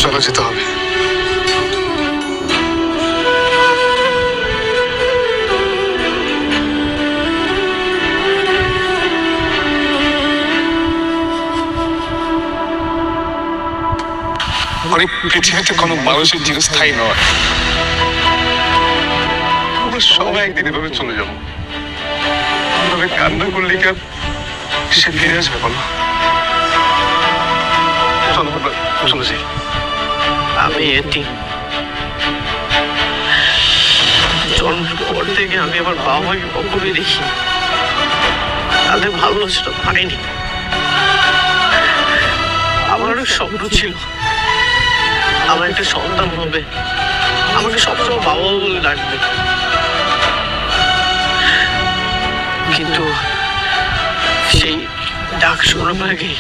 চলে যেতে হবে। মানে পৃথিবীতে কোনো মানুষের চিরস্থায়ী নয়। আমরা সবাই একদিন এভাবে চলে যাবো। তবে কান্না করলে কি সে ফিরে আসবে বলো? চলো আমরা চলে যাই। আমি এটি জন্মের পর থেকে আমি আমার বাবা মাকে কখনোই দেখি তাদের ভালোবাসাটা পাইনি। আমার অনেক স্বপ্ন ছিল আমার একটা সন্তান হবে, আমাকে সবসময় বাবা বলে ডাকবে, কিন্তু সেই ডাক শোনার আগে